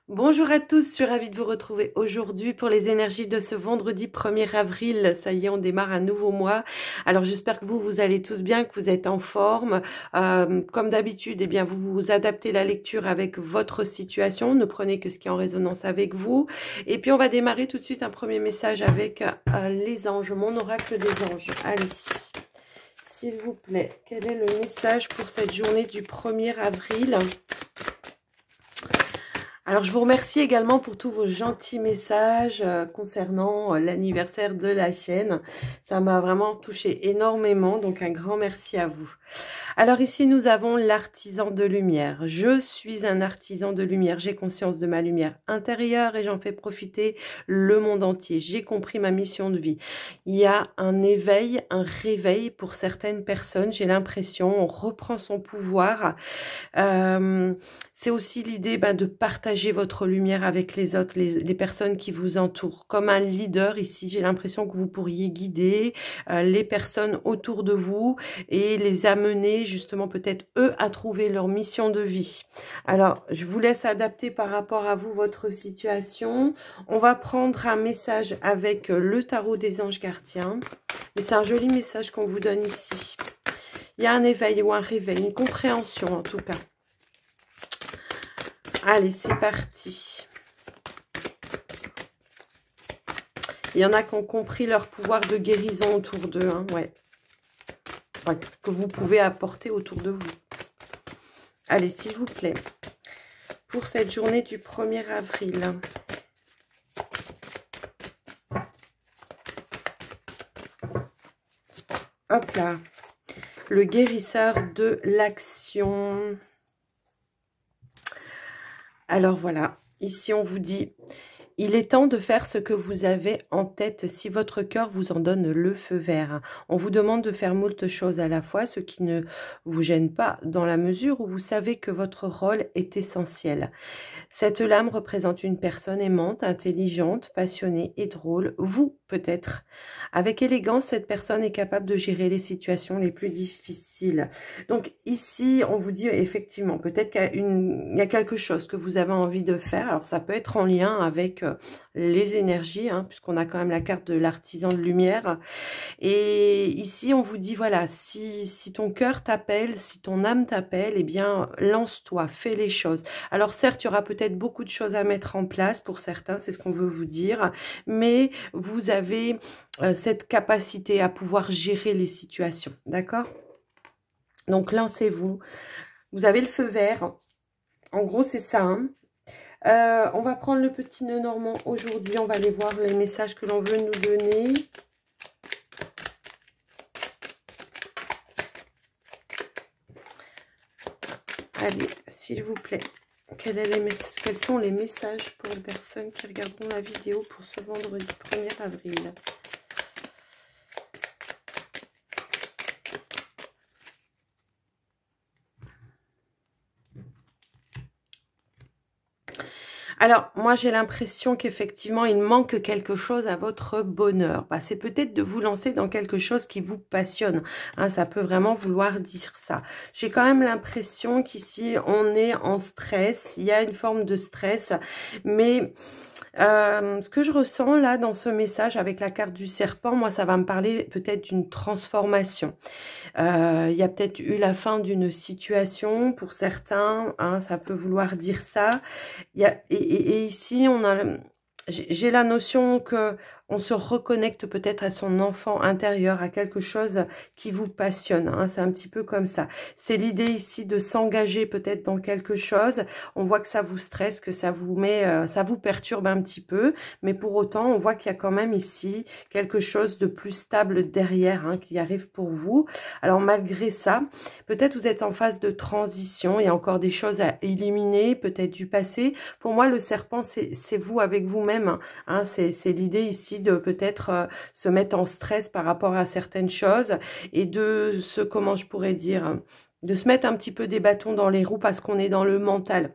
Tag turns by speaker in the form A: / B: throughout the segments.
A: Bonjour à tous, je suis ravie de vous retrouver aujourd'hui pour les énergies de ce vendredi 1er avril. Ça y est, on démarre un nouveau mois. Alors j'espère que vous allez tous bien, que vous êtes en forme. Comme d'habitude, eh bien, vous adaptez la lecture avec votre situation. Ne prenez que ce qui est en résonance avec vous. Et puis on va démarrer tout de suite un premier message avec les anges, mon oracle des anges. Allez, s'il vous plaît, quel est le message pour cette journée du 1er avril ? Alors, je vous remercie également pour tous vos gentils messages concernant l'anniversaire de la chaîne. Ça m'a vraiment touché énormément, donc un grand merci à vous. Alors ici, nous avons l'artisan de lumière. Je suis un artisan de lumière. J'ai conscience de ma lumière intérieure et j'en fais profiter le monde entier. J'ai compris ma mission de vie. Il y a un éveil, un réveil pour certaines personnes. J'ai l'impression, on reprend son pouvoir. C'est aussi l'idée de partager votre lumière avec les autres, les personnes qui vous entourent. Comme un leader ici, j'ai l'impression que vous pourriez guider les personnes autour de vous et les amener justement peut-être eux à trouver leur mission de vie. Alors, je vous laisse adapter par rapport à vous votre situation. On va prendre un message avec le tarot des anges gardiens. Mais c'est un joli message qu'on vous donne ici. Il y a un éveil ou un réveil, une compréhension en tout cas. Allez, c'est parti. Il y en a qui ont compris leur pouvoir de guérison autour d'eux, hein, ouais. Enfin, que vous pouvez apporter autour de vous. Allez, s'il vous plaît, pour cette journée du 1er avril. Hop là, le guérisseur de l'action. Alors voilà, ici on vous dit, il est temps de faire ce que vous avez en tête si votre cœur vous en donne le feu vert. On vous demande de faire moult choses à la fois, ce qui ne vous gêne pas dans la mesure où vous savez que votre rôle est essentiel. Cette lame représente une personne aimante, intelligente, passionnée et drôle. Vous, peut-être. Avec élégance, cette personne est capable de gérer les situations les plus difficiles. Donc ici, on vous dit effectivement, peut-être qu'il y a quelque chose que vous avez envie de faire. Alors ça peut être en lien avec les énergies, hein, puisqu'on a quand même la carte de l'artisan de lumière. Et ici, on vous dit, voilà, si ton cœur t'appelle, si ton âme t'appelle, eh bien, lance-toi, fais les choses. Alors certes, il y aura peut-être beaucoup de choses à mettre en place pour certains, c'est ce qu'on veut vous dire, mais vous avez cette capacité à pouvoir gérer les situations, d'accord? Donc, lancez-vous. Vous avez le feu vert. En gros, c'est ça, hein. On va prendre le petit nœud normand aujourd'hui. On va aller voir les messages que l'on veut nous donner. Allez, s'il vous plaît, quels sont les messages pour les personnes qui regarderont la vidéo pour ce vendredi 1er avril? Alors, moi, j'ai l'impression qu'effectivement, il manque quelque chose à votre bonheur. C'est peut-être de vous lancer dans quelque chose qui vous passionne. Hein, ça peut vraiment vouloir dire ça. J'ai quand même l'impression qu'ici, on est en stress. Il y a une forme de stress. Mais ce que je ressens là dans ce message avec la carte du serpent, moi, ça va me parler peut-être d'une transformation. Il y a peut-être eu la fin d'une situation pour certains, hein, ça peut vouloir dire ça. Et ici, j'ai la notion que on se reconnecte peut-être à son enfant intérieur, à quelque chose qui vous passionne. Hein, c'est un petit peu comme ça. C'est l'idée ici de s'engager peut-être dans quelque chose. On voit que ça vous stresse, que ça vous met, ça vous perturbe un petit peu. Mais pour autant, on voit qu'il y a quand même ici quelque chose de plus stable derrière, hein, qui arrive pour vous. Alors malgré ça, peut-être vous êtes en phase de transition. Il y a encore des choses à éliminer, peut-être du passé. Pour moi, le serpent, c'est vous avec vous-même. Hein, c'est l'idée ici de peut-être se mettre en stress par rapport à certaines choses et de comment je pourrais dire, de se mettre un petit peu des bâtons dans les roues parce qu'on est dans le mental.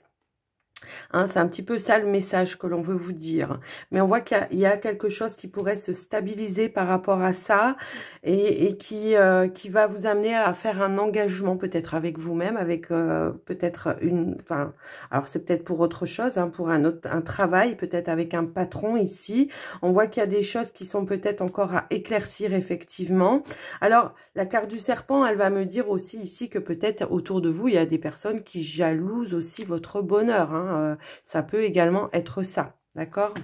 A: Hein, c'est un petit peu ça le message que l'on veut vous dire. Mais on voit qu'il y a quelque chose qui pourrait se stabiliser par rapport à ça et qui va vous amener à faire un engagement peut-être avec vous-même, avec peut-être une... Enfin, alors c'est peut-être pour autre chose, hein, pour un travail, peut-être avec un patron ici. On voit qu'il y a des choses qui sont peut-être encore à éclaircir effectivement. Alors, la carte du serpent, elle va me dire aussi ici que peut-être autour de vous, il y a des personnes qui jalousent aussi votre bonheur. Hein. Ça peut également être ça, d'accord?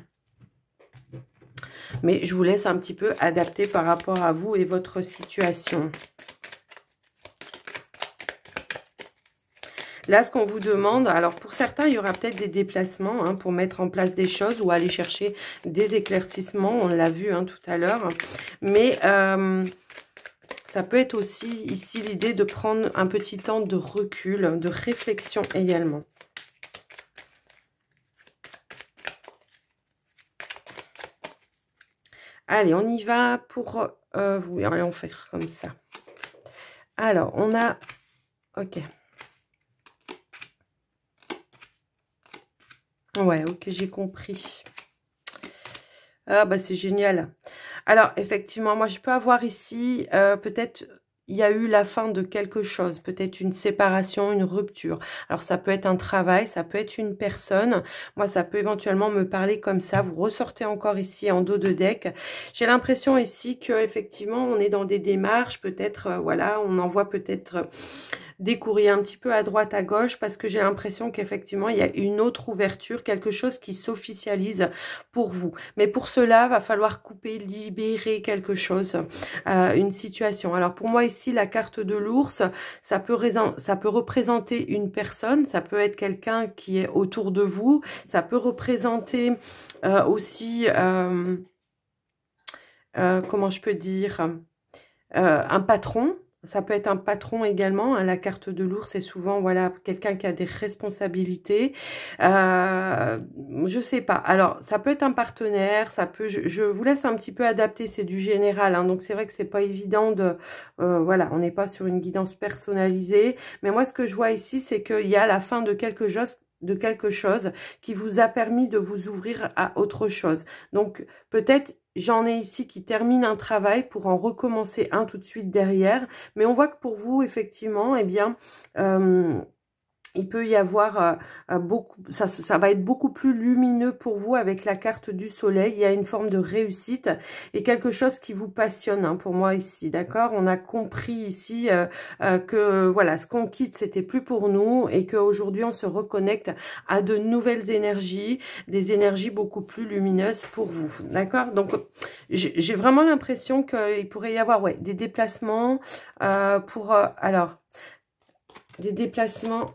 A: Mais je vous laisse un petit peu adapter par rapport à vous et votre situation. Là, ce qu'on vous demande, alors pour certains, il y aura peut-être des déplacements hein, pour mettre en place des choses ou aller chercher des éclaircissements. On l'a vu hein, tout à l'heure. Mais ça peut être aussi ici l'idée de prendre un petit temps de recul, de réflexion également. Allez, on y va pour vous. Allez, on fait comme ça. Alors, on a... Ok. Ouais, ok, j'ai compris. Ah, bah c'est génial. Alors, effectivement, moi, je peux avoir ici, peut-être... Il y a eu la fin de quelque chose, peut-être une séparation, une rupture. Alors, ça peut être un travail, ça peut être une personne. Moi, ça peut éventuellement me parler comme ça. Vous ressortez encore ici en dos de deck. J'ai l'impression ici que effectivement, on est dans des démarches. Peut-être, voilà, on envoie peut-être des courriers un petit peu à droite, à gauche, parce que j'ai l'impression qu'effectivement, il y a une autre ouverture, quelque chose qui s'officialise pour vous. Mais pour cela, va falloir couper, libérer quelque chose, une situation. Alors pour moi ici, la carte de l'ours, ça peut représenter une personne, ça peut être quelqu'un qui est autour de vous, ça peut représenter aussi, comment je peux dire, un patron. Ça peut être un patron également. Hein, la carte de l'ours, c'est souvent voilà quelqu'un qui a des responsabilités. Je sais pas. Alors, ça peut être un partenaire. Ça peut. Je vous laisse un petit peu adapter. C'est du général. Hein, donc, c'est vrai que c'est pas évident de. Voilà, on n'est pas sur une guidance personnalisée. Mais moi, ce que je vois ici, c'est qu'il y a la fin de quelque chose qui vous a permis de vous ouvrir à autre chose. Donc, peut-être j'en ai ici qui termine un travail pour en recommencer un tout de suite derrière. Mais on voit que pour vous, effectivement, eh bien, il peut y avoir beaucoup, ça va être beaucoup plus lumineux pour vous avec la carte du soleil. Il y a une forme de réussite et quelque chose qui vous passionne hein, pour moi ici, d'accord? On a compris ici que voilà, ce qu'on quitte, c'était plus pour nous et qu'aujourd'hui, on se reconnecte à de nouvelles énergies, des énergies beaucoup plus lumineuses pour vous, d'accord? Donc, j'ai vraiment l'impression qu'il pourrait y avoir ouais, des déplacements alors, des déplacements...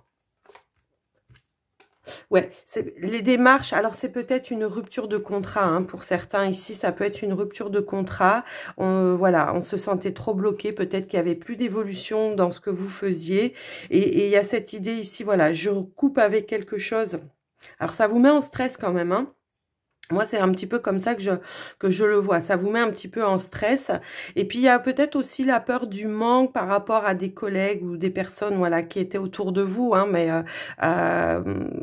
A: Ouais, les démarches, alors c'est peut-être une rupture de contrat, hein, pour certains ici, ça peut être une rupture de contrat, voilà, on se sentait trop bloqué, peut-être qu'il n'y avait plus d'évolution dans ce que vous faisiez, et il y a cette idée ici, voilà, je coupe avec quelque chose, alors ça vous met en stress quand même, hein. Moi, c'est un petit peu comme ça que je le vois. Ça vous met un petit peu en stress. Et puis, il y a peut-être aussi la peur du manque par rapport à des collègues ou des personnes voilà, qui étaient autour de vous. Hein, mais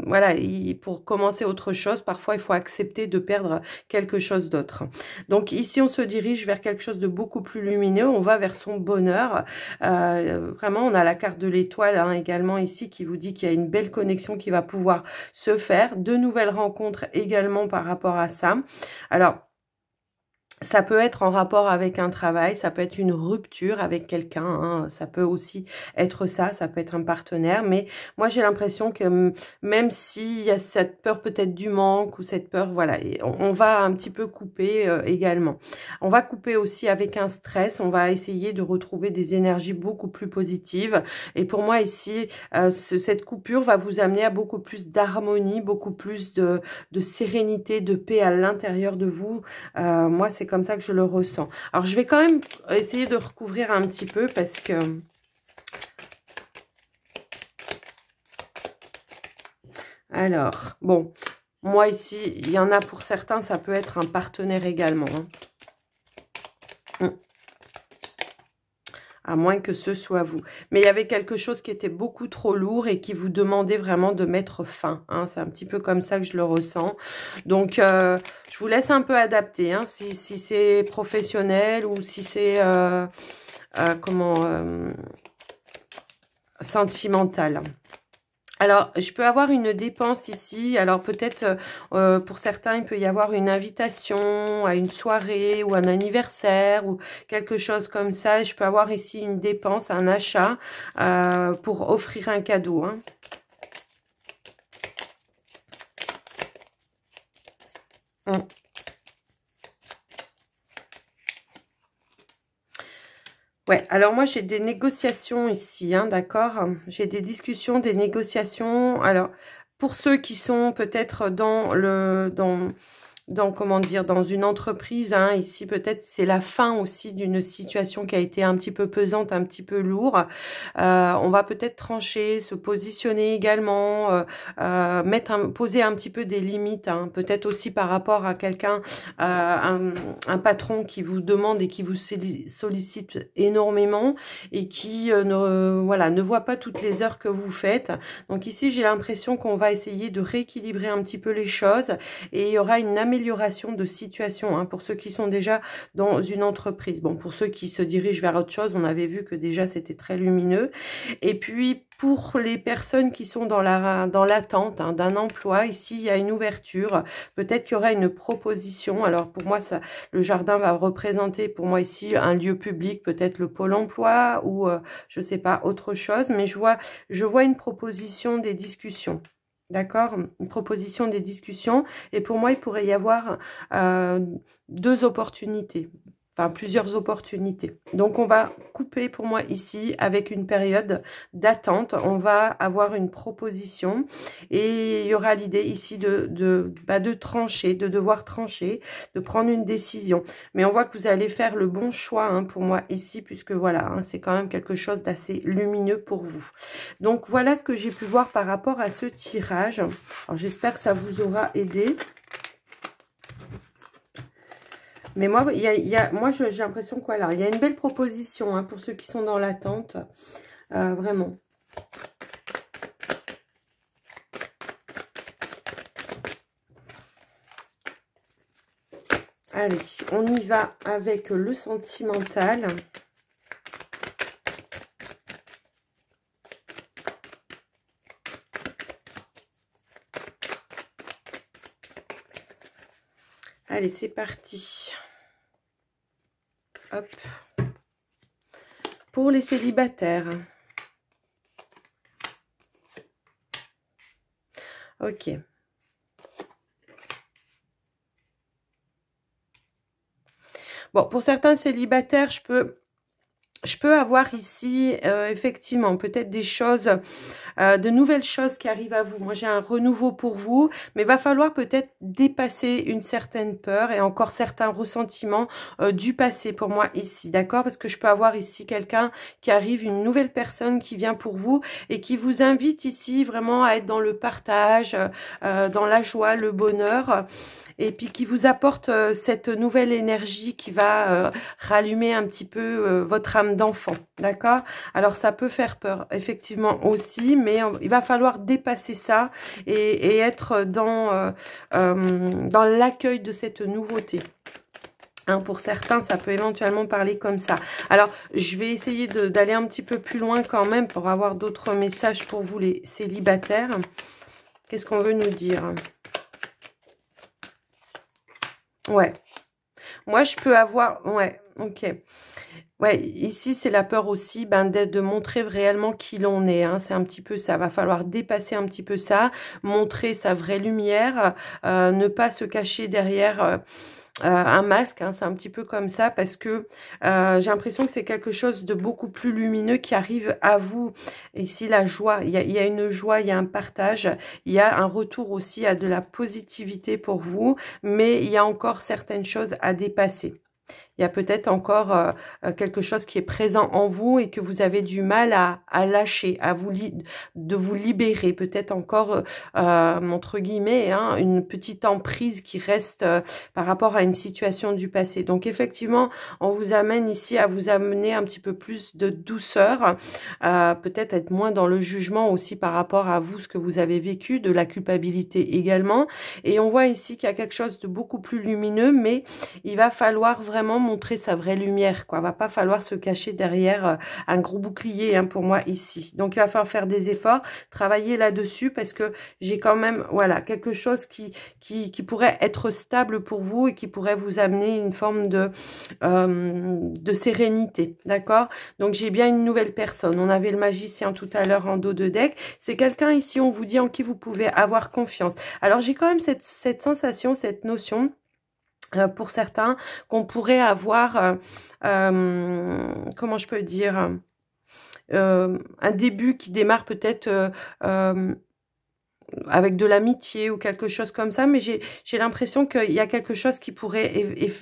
A: voilà, pour commencer autre chose, parfois, il faut accepter de perdre quelque chose d'autre. Donc, ici, on se dirige vers quelque chose de beaucoup plus lumineux. On va vers son bonheur. Vraiment, on a la carte de l'étoile hein, également ici qui vous dit qu'il y a une belle connexion qui va pouvoir se faire. De nouvelles rencontres également par rapport à ça. Alors, ça peut être en rapport avec un travail, ça peut être une rupture avec quelqu'un, hein, ça peut aussi être ça peut être un partenaire, mais moi j'ai l'impression que même s'il y a cette peur peut-être du manque ou cette peur, voilà, on va un petit peu couper également. On va couper aussi avec un stress, on va essayer de retrouver des énergies beaucoup plus positives et pour moi ici, cette coupure va vous amener à beaucoup plus d'harmonie, beaucoup plus de sérénité, de paix à l'intérieur de vous. Moi c'est comme ça que je le ressens. Alors, je vais quand même essayer de recouvrir un petit peu parce que... Alors, bon, moi ici, il y en a pour certains, ça peut être un partenaire également. Hein. à moins que ce soit vous. Mais il y avait quelque chose qui était beaucoup trop lourd et qui vous demandait vraiment de mettre fin. Hein. C'est un petit peu comme ça que je le ressens. Donc, je vous laisse un peu adapter, hein, si c'est professionnel ou si c'est sentimental. Alors, je peux avoir une dépense ici. Alors, peut-être, pour certains, il peut y avoir une invitation à une soirée ou un anniversaire ou quelque chose comme ça. Je peux avoir ici une dépense, un achat pour offrir un cadeau. Hein. Ouais, alors moi j'ai des négociations ici, hein, d'accord? J'ai des discussions, des négociations. Alors, pour ceux qui sont peut-être comment dire, dans une entreprise, hein, ici peut-être c'est la fin aussi d'une situation qui a été un petit peu pesante, un petit peu lourd. On va peut-être trancher, se positionner également, poser un petit peu des limites, hein, peut-être aussi par rapport à quelqu'un, un patron qui vous demande et qui vous sollicite énormément et qui ne voit pas toutes les heures que vous faites. Donc ici j'ai l'impression qu'on va essayer de rééquilibrer un petit peu les choses et il y aura une amélioration de situation, hein, pour ceux qui sont déjà dans une entreprise. Bon, pour ceux qui se dirigent vers autre chose, on avait vu que déjà c'était très lumineux. Et puis pour les personnes qui sont dans l'attente, hein, d'un emploi, ici il y a une ouverture. Peut-être qu'il y aura une proposition. Alors pour moi, le jardin va représenter pour moi ici un lieu public, peut-être le pôle emploi ou je sais pas, autre chose. Mais je vois une proposition, des discussions. D'accord? Une proposition, des discussions. Et pour moi, il pourrait y avoir deux opportunités. Enfin, plusieurs opportunités. Donc, on va couper pour moi ici avec une période d'attente. On va avoir une proposition et il y aura l'idée ici de trancher, de devoir trancher, de prendre une décision. Mais on voit que vous allez faire le bon choix, hein, pour moi ici, puisque voilà, hein, c'est quand même quelque chose d'assez lumineux pour vous. Donc, voilà ce que j'ai pu voir par rapport à ce tirage. Alors, j'espère que ça vous aura aidé. Mais moi, j'ai l'impression que voilà, il y a une belle proposition, hein, pour ceux qui sont dans l'attente. Vraiment. Allez, on y va avec le sentimental. Allez, c'est parti. Hop. Pour les célibataires. Ok. Bon, pour certains célibataires, je peux avoir ici, effectivement, peut-être des choses, de nouvelles choses qui arrivent à vous. Moi, j'ai un renouveau pour vous, mais il va falloir peut-être dépasser une certaine peur et encore certains ressentiments du passé pour moi ici, d'accord? Parce que je peux avoir ici quelqu'un qui arrive, une nouvelle personne qui vient pour vous et qui vous invite ici vraiment à être dans le partage, dans la joie, le bonheur. Et puis qui vous apporte cette nouvelle énergie qui va rallumer un petit peu votre âme d'enfant, d'accord? Alors ça peut faire peur, effectivement aussi, mais il va falloir dépasser ça et être dans l'accueil de cette nouveauté. Hein, pour certains, ça peut éventuellement parler comme ça. Alors, je vais essayer d'aller un petit peu plus loin quand même pour avoir d'autres messages pour vous les célibataires. Qu'est-ce qu'on veut nous dire ? Ouais. Moi, je peux avoir... Ouais, ok. Ouais, ici, c'est la peur aussi de montrer réellement qui l'on est. Hein. C'est un petit peu ça. Va falloir dépasser un petit peu ça, montrer sa vraie lumière, ne pas se cacher derrière... un masque, hein, c'est un petit peu comme ça parce que j'ai l'impression que c'est quelque chose de beaucoup plus lumineux qui arrive à vous. Ici, la joie, il y a une joie, il y a un partage, il y a un retour aussi à de la positivité pour vous, mais il y a encore certaines choses à dépasser. Il y a peut-être encore quelque chose qui est présent en vous et que vous avez du mal à lâcher, de vous libérer. Peut-être encore, entre guillemets, hein, une petite emprise qui reste par rapport à une situation du passé. Donc effectivement, on vous amène ici à vous amener un petit peu plus de douceur, peut-être être moins dans le jugement aussi par rapport à vous, ce que vous avez vécu, de la culpabilité également. Et on voit ici qu'il y a quelque chose de beaucoup plus lumineux, mais il va falloir vraiment montrer sa vraie lumière, quoi. Il va pas falloir se cacher derrière un gros bouclier, hein, pour moi ici. Donc il va falloir faire des efforts, travailler là-dessus, parce que j'ai quand même, voilà, quelque chose qui pourrait être stable pour vous et qui pourrait vous amener une forme de sérénité, d'accord? Donc j'ai bien une nouvelle personne. On avait le magicien tout à l'heure en dos de deck. C'est quelqu'un ici, on vous dit, en qui vous pouvez avoir confiance. Alors j'ai quand même cette sensation, cette notion, pour certains, qu'on pourrait avoir, comment je peux dire, un début qui démarre peut-être avec de l'amitié ou quelque chose comme ça, mais j'ai l'impression qu'il y a quelque chose qui pourrait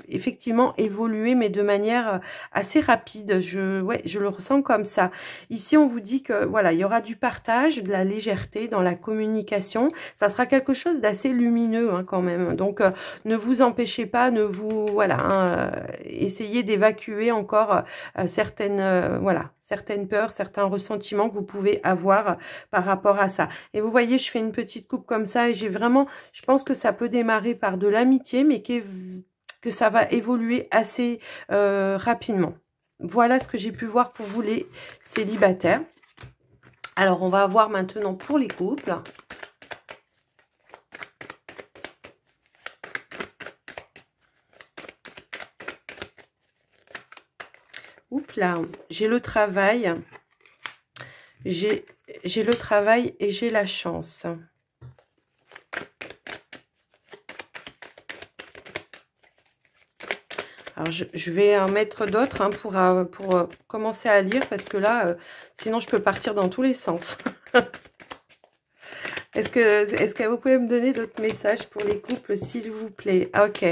A: effectivement évoluer, mais de manière assez rapide. Ouais, je le ressens comme ça. Ici, on vous dit que voilà, il y aura du partage, de la légèreté dans la communication. Ça sera quelque chose d'assez lumineux, hein, quand même. Donc, ne vous empêchez pas, voilà, hein, essayez d'évacuer encore certaines, voilà, certaines peurs, certains ressentiments que vous pouvez avoir par rapport à ça. Et vous voyez, je fais une petite coupe comme ça et j'ai vraiment, je pense que ça peut démarrer par de l'amitié, mais que ça va évoluer assez rapidement. Voilà ce que j'ai pu voir pour vous les célibataires. Alors, on va voir maintenant pour les couples. Oups là, j'ai le travail. J'ai le travail et j'ai la chance. Alors, je vais en mettre d'autres, hein, pour commencer à lire, parce que là, sinon, je peux partir dans tous les sens. Est-ce que vous pouvez me donner d'autres messages pour les couples, s'il vous plaît? Ok.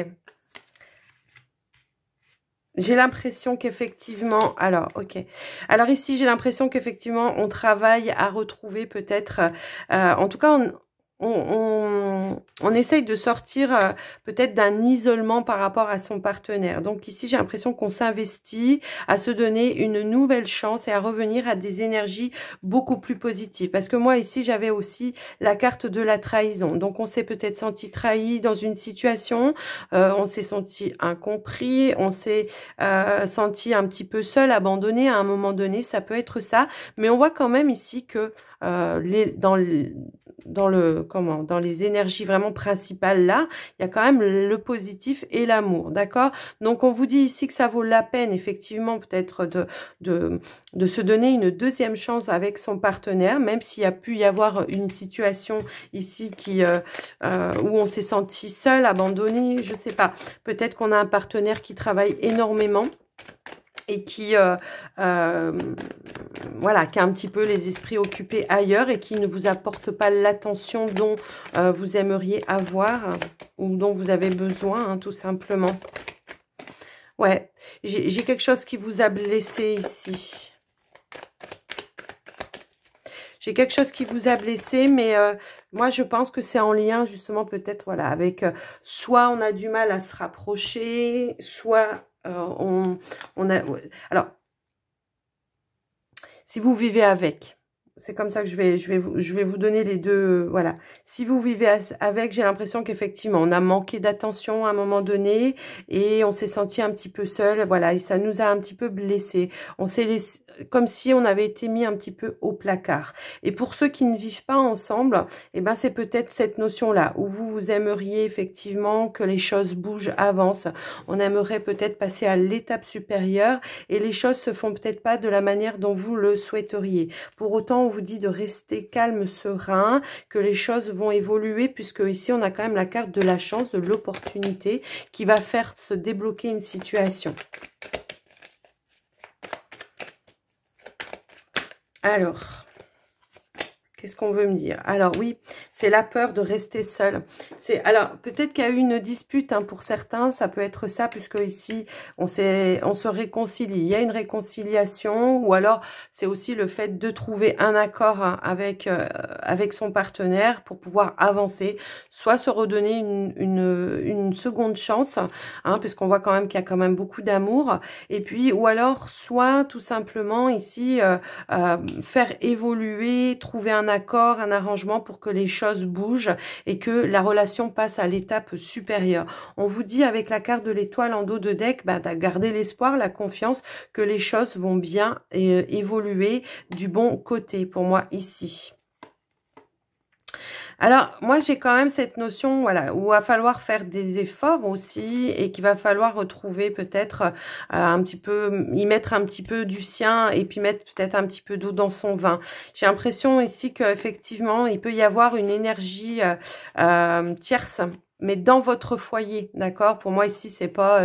A: J'ai l'impression qu'effectivement, alors, ok. Alors ici, j'ai l'impression qu'effectivement, on travaille à retrouver peut-être, en tout cas, on essaye de sortir peut-être d'un isolement par rapport à son partenaire. Donc ici, j'ai l'impression qu'on s'investit à se donner une nouvelle chance et à revenir à des énergies beaucoup plus positives. Parce que moi, ici, j'avais aussi la carte de la trahison. Donc, on s'est peut-être senti trahi dans une situation, on s'est senti incompris, on s'est senti un petit peu seul, abandonné à un moment donné. Ça peut être ça. Mais on voit quand même ici que dans les énergies vraiment principales là, il y a quand même le positif et l'amour, d'accord? Donc on vous dit ici que ça vaut la peine effectivement peut-être de se donner une deuxième chance avec son partenaire, même s'il y a pu y avoir une situation ici où on s'est senti seul, abandonné, je sais pas. Peut-être qu'on a un partenaire qui travaille énormément et qui voilà, qui a un petit peu les esprits occupés ailleurs et qui ne vous apporte pas l'attention dont vous aimeriez avoir ou dont vous avez besoin, hein, tout simplement. Ouais, j'ai quelque chose qui vous a blessé ici. J'ai quelque chose qui vous a blessé, mais moi, je pense que c'est en lien, justement, peut-être, voilà, avec soit on a du mal à se rapprocher, soit on a... Alors, si vous vivez avec, c'est comme ça que je vais vous donner les deux, voilà. Si vous vivez avec, j'ai l'impression qu'effectivement, on a manqué d'attention à un moment donné et on s'est senti un petit peu seul, voilà, et ça nous a un petit peu blessés. On s'est laissé, comme si on avait été mis un petit peu au placard. Et pour ceux qui ne vivent pas ensemble, eh ben, c'est peut-être cette notion-là, où vous aimeriez effectivement que les choses bougent, avancent. On aimerait peut-être passer à l'étape supérieure et les choses se font peut-être pas de la manière dont vous le souhaiteriez. Pour autant, on vous dit de rester calme, serein, que les choses vont évoluer, puisque ici, on a quand même la carte de la chance, de l'opportunité, qui va faire se débloquer une situation. Alors, Qu'est-ce qu'on veut me dire? Alors oui, c'est la peur de rester seul. Alors peut-être qu'il y a eu une dispute hein, pour certains, ça peut être ça, puisque ici on se réconcilie. Il y a une réconciliation, ou alors c'est aussi le fait de trouver un accord hein, avec son partenaire pour pouvoir avancer, soit se redonner une seconde chance, hein, puisqu'on voit quand même qu'il y a quand même beaucoup d'amour, et puis ou alors soit tout simplement ici faire évoluer, trouver un accord, un arrangement pour que les choses bougent et que la relation passe à l'étape supérieure. On vous dit avec la carte de l'étoile en dos de deck, bah, de garder l'espoir, la confiance que les choses vont bien évoluer du bon côté pour moi ici. Alors, moi, j'ai quand même cette notion, voilà, où il va falloir faire des efforts aussi et qu'il va falloir retrouver peut-être un petit peu, y mettre un petit peu du sien et puis mettre peut-être un petit peu d'eau dans son vin. J'ai l'impression ici qu'effectivement, il peut y avoir une énergie tierce, mais dans votre foyer, d'accord? Pour moi, ici, c'est pas,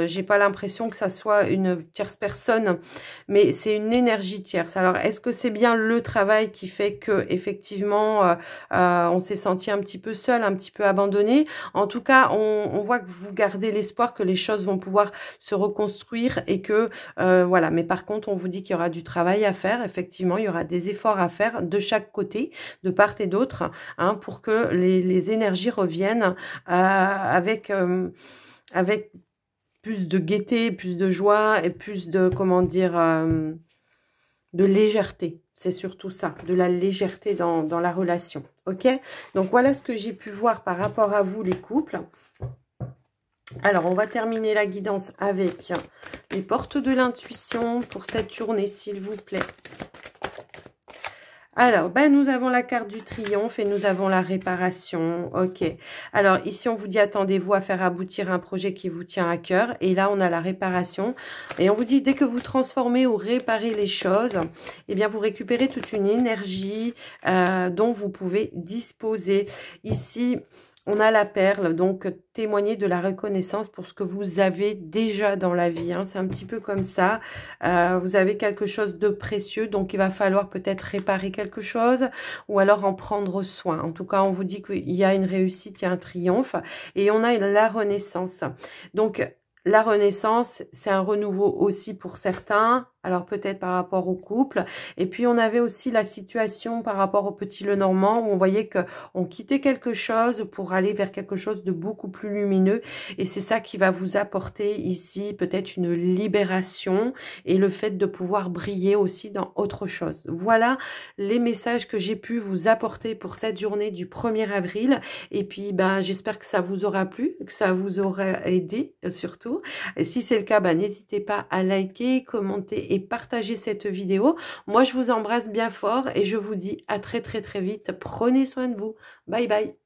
A: j'ai pas l'impression que ça soit une tierce personne, mais c'est une énergie tierce. Alors, est-ce que c'est bien le travail qui fait que, effectivement, on s'est senti un petit peu seul, un petit peu abandonné? En tout cas, on voit que vous gardez l'espoir que les choses vont pouvoir se reconstruire et que, voilà. Mais par contre, on vous dit qu'il y aura du travail à faire. Effectivement, il y aura des efforts à faire de chaque côté, de part et d'autre, hein, pour que les énergies reviennent avec plus de gaieté, plus de joie et plus de, comment dire, de légèreté. C'est surtout ça, de la légèreté dans la relation. Ok? Donc, voilà ce que j'ai pu voir par rapport à vous, les couples. Alors, on va terminer la guidance avec les portes de l'intuition pour cette journée, s'il vous plaît. Alors, ben, nous avons la carte du triomphe et nous avons la réparation. Ok. Alors, ici, on vous dit, attendez-vous à faire aboutir un projet qui vous tient à cœur. Et là, on a la réparation. Et on vous dit, dès que vous transformez ou réparez les choses, eh bien, vous récupérez toute une énergie dont vous pouvez disposer. Ici, on a la perle, donc témoigner de la reconnaissance pour ce que vous avez déjà dans la vie. Hein. C'est un petit peu comme ça. Vous avez quelque chose de précieux, donc il va falloir peut-être réparer quelque chose ou alors en prendre soin. En tout cas, on vous dit qu'il y a une réussite, il y a un triomphe et on a la renaissance. Donc, la renaissance, c'est un renouveau aussi pour certains. Alors peut-être par rapport au couple. Et puis on avait aussi la situation par rapport au petit Lenormand où on voyait qu'on quittait quelque chose pour aller vers quelque chose de beaucoup plus lumineux. Et c'est ça qui va vous apporter ici peut-être une libération et le fait de pouvoir briller aussi dans autre chose. Voilà les messages que j'ai pu vous apporter pour cette journée du 1er avril. Et puis ben, j'espère que ça vous aura plu, que ça vous aura aidé surtout. Et si c'est le cas, ben, n'hésitez pas à liker, commenter et partager cette vidéo. Moi, je vous embrasse bien fort et je vous dis à très très vite. Prenez soin de vous. Bye bye.